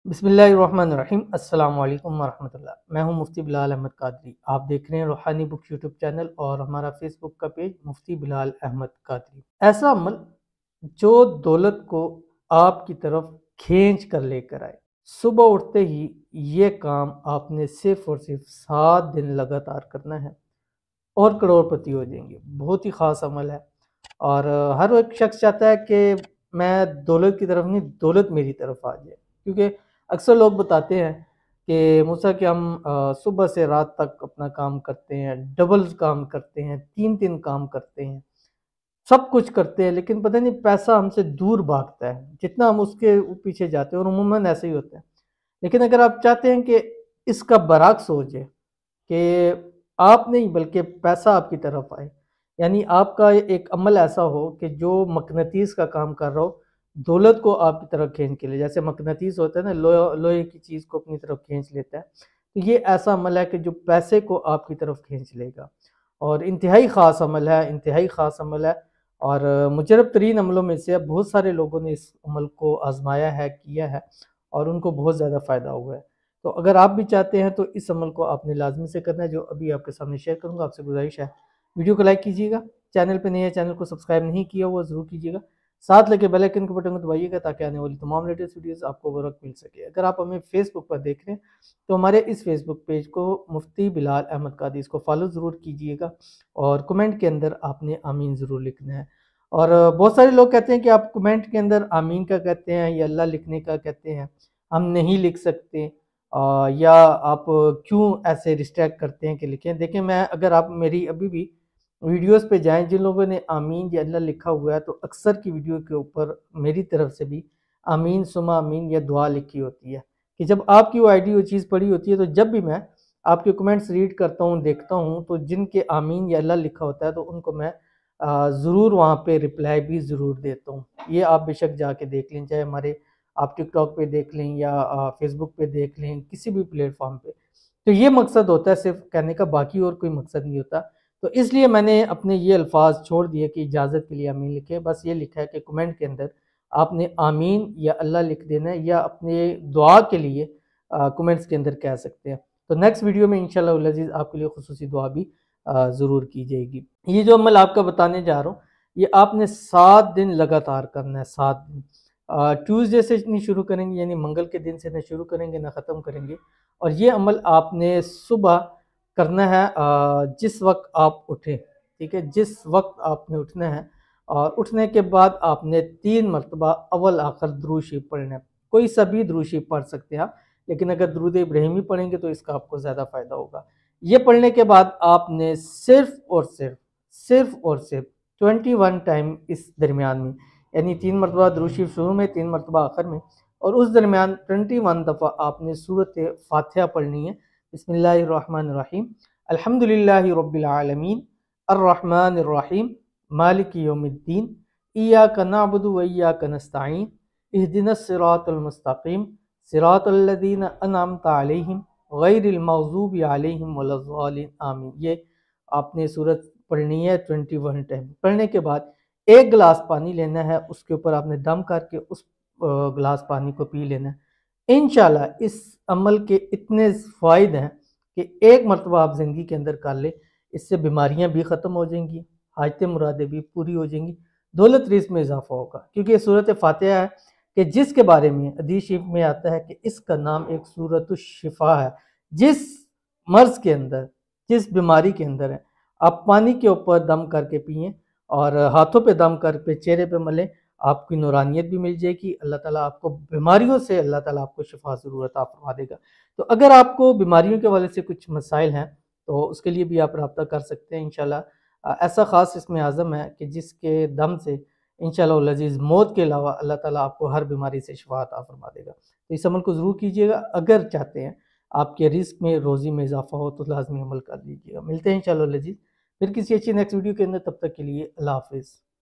बिस्मिल्लाहिर्रहमानिर्रहीम। अस्सलाम वालेकुम वरहमतुल्लाह। मैं हूं मुफ्ती बिलाल अहमद कादरी। आप देख रहे हैं रूहानी बुक्स यूट्यूब चैनल और हमारा फेसबुक का पेज मुफ्ती बिलाल अहमद कादरी। ऐसा अमल जो दौलत को आपकी तरफ खींच कर लेकर आए। सुबह उठते ही ये काम आपने सिर्फ और सिर्फ 7 दिन लगातार करना है और करोड़पति हो जाएंगे। बहुत ही ख़ास अमल है और हर एक शख्स चाहता है कि मैं दौलत की तरफ नहीं, दौलत मेरी तरफ आ जाए। क्योंकि अक्सर लोग बताते हैं कि मूसा कि हम सुबह से रात तक अपना काम करते हैं, डबल काम करते हैं, 3-3 काम करते हैं, सब कुछ करते हैं, लेकिन पता नहीं पैसा हमसे दूर भागता है जितना हम उसके पीछे जाते हैं, और उमूमन ऐसे ही होता है। लेकिन अगर आप चाहते हैं कि इसका बरअक्स हो जाए, कि आप नहीं बल्कि पैसा आपकी तरफ आए, यानी आपका एक अमल ऐसा हो कि जो मकनतीस का काम कर रहा हो, दौलत को आपकी तरफ खींच के ले। जैसे मकनतीस होता है ना, लोहे की चीज़ को अपनी तरफ खींच लेता है, तो ये ऐसा अमल है कि जो पैसे को आपकी तरफ खींच लेगा और इंतहाई ख़ास अमल है, इंतहाई ख़ास अमल है। और मुजरब तरीन अमलों में से बहुत सारे लोगों ने इस अमल को आजमाया है, किया है और उनको बहुत ज़्यादा फ़ायदा हुआ है। तो अगर आप भी चाहते हैं तो इस अमल को आपने लाजमी से करना है, जो अभी आपके सामने शेयर करूंगा। आपसे गुजारिश है वीडियो को लाइक कीजिएगा, चैनल पे नए हैं, चैनल को सब्सक्राइब नहीं किया वो ज़रूर कीजिएगा, साथ लगे बेल आइकन के बटन को दबाइएगा ताकि आने वाली तमाम लेटेस्ट वीडियोस आपको बर वक्त मिल सके। अगर आप हमें फेसबुक पर देख रहे हैं तो हमारे इस फेसबुक पेज को मुफ्ती बिलाल अहमद कादरी, इसको फॉलो ज़रूर कीजिएगा और कमेंट के अंदर आपने आमीन ज़रूर लिखना है। और बहुत सारे लोग कहते हैं कि आप कमेंट के अंदर आमीन का कहते हैं या अल्लाह लिखने का कहते हैं, हम नहीं लिख सकते, या आप क्यों ऐसे डिस्ट्रैक्ट करते हैं कि लिखें। देखें, मैं अगर आप मेरी अभी भी वीडियोस पे जाएं, जिन लोगों ने आमीन या अल्लाह लिखा हुआ है, तो अक्सर की वीडियो के ऊपर मेरी तरफ से भी आमीन सुमा आमीन या दुआ लिखी होती है। कि जब आपकी वो आईडी वो चीज़ पड़ी होती है, तो जब भी मैं आपके कमेंट्स रीड करता हूँ, देखता हूँ, तो जिनके आमीन या अल्लाह लिखा होता है तो उनको मैं ज़रूर वहाँ पे रिप्लाई भी ज़रूर देता हूँ। ये आप बेशक जाके देख लें, चाहे हमारे आप टिकटॉक पे देख लें या फेसबुक पे देख लें, किसी भी प्लेटफॉर्म पे। तो ये मकसद होता है सिर्फ कहने का, बाकी और कोई मकसद नहीं होता। तो इसलिए मैंने अपने ये अल्फाज छोड़ दिए कि इजाज़त के लिए आमीन लिखें। बस ये लिखा है कि कमेंट के अंदर आपने आमीन या अल्लाह लिख देना है, या अपने दुआ के लिए कमेंट्स के अंदर कह सकते हैं। तो नेक्स्ट वीडियो में इंशाल्लाह उल अज़ीज़ आपके लिए खुसूसी दुआ भी ज़रूर की जाएगी। ये जो अमल आपका बताने जा रहा हूँ, ये आपने 7 दिन लगातार करना है, 7 दिन। ट्यूसडे से नहीं शुरू करेंगे, यानी मंगल के दिन से न शुरू करेंगे ना ख़त्म करेंगे। और ये अमल आपने सुबह करना है, जिस वक्त आप उठें, ठीक है, जिस वक्त आपने उठना है। और उठने के बाद आपने 3 मरतबा अव्वल आखिर दुरूद शरीफ पढ़ना है। कोई सा भी दुरूद शरीफ पढ़ सकते हैं आप, लेकिन अगर दुरूद इब्राहिमी पढ़ेंगे तो इसका आपको ज़्यादा फ़ायदा होगा। ये पढ़ने के बाद आपने सिर्फ और सिर्फ 21 टाइम इस दरमियान में, यानी 3 मरतबा दुरूद शरीफ शुरू में, 3 मरतबा आखिर में, और उस दरमियान 21 दफ़ा आपने सूरत फातिहा पढ़नी है। बिस्मिल्लाहिर्रहमानिर्रहीम, अल्हम्दुलिल्लाहि रब्बिल आलमीन, अर्रहमानिर्रहीम, मालिकि यौमिद्दीन, इय्याका नअबुदु व इय्याका नस्तईन, इहदिनस सिरातल मुस्तकीम, सिरातल लज़ीना अनअमता अलैहिम गैरिल मग़ज़ूबि अलैहिम वलज़्ज़ालिन, आमीन। ये आपने सूरत पढ़नी है 21 टाइम। पढ़ने के बाद 1 गिलास पानी लेना है, उसके ऊपर आपने दम करके उस गिलास पानी को पी लेना है। इंशाल्लाह इस अमल के इतने फ़ायदे हैं कि एक मरतबा आप ज़िंदगी के अंदर कर ले, इससे बीमारियां भी ख़त्म हो जाएंगी, हाजत मुरादें भी पूरी हो जाएंगी, दौलत रिज़्क़ में इजाफा होगा। क्योंकि ये सूरत फातिहा है कि जिसके बारे में हदीस शरीफ में आता है कि इसका नाम एक सूरतुश शिफा है। जिस मर्ज़ के अंदर, जिस बीमारी के अंदर है, आप पानी के ऊपर दम करके पिएँ और हाथों पे दम करके चेहरे पे मलें, आपकी नूरानियत भी मिल जाएगी। अल्लाह ताला आपको बीमारियों से, अल्लाह ताला आपको शिफा ज़रूर अता फरमा देगा। तो अगर आपको बीमारियों के हवाले से कुछ मसाइल हैं तो उसके लिए भी आप रब्ता कर सकते हैं इंशाल्लाह। ऐसा ख़ास इसमें आज़म है कि जिसके दम से इंशाल्लाह उल अज़ीज़ मौत के अलावा अल्लाह ताला आपको हर बीमारी से शिफा अता फरमा देगा। तो इस अमल को ज़रूर कीजिएगा। अगर चाहते हैं आपके रिज़्क़ में, रोज़ी में इजाफ़ा हो, तो लाज़मी अमल कर लीजिएगा। मिलते हैं इंशाल्लाह उल अज़ीज़ फिर किसी अच्छी नेक्स्ट वीडियो के अंदर। तब तक के लिए अल्लाह हाफ़िज़।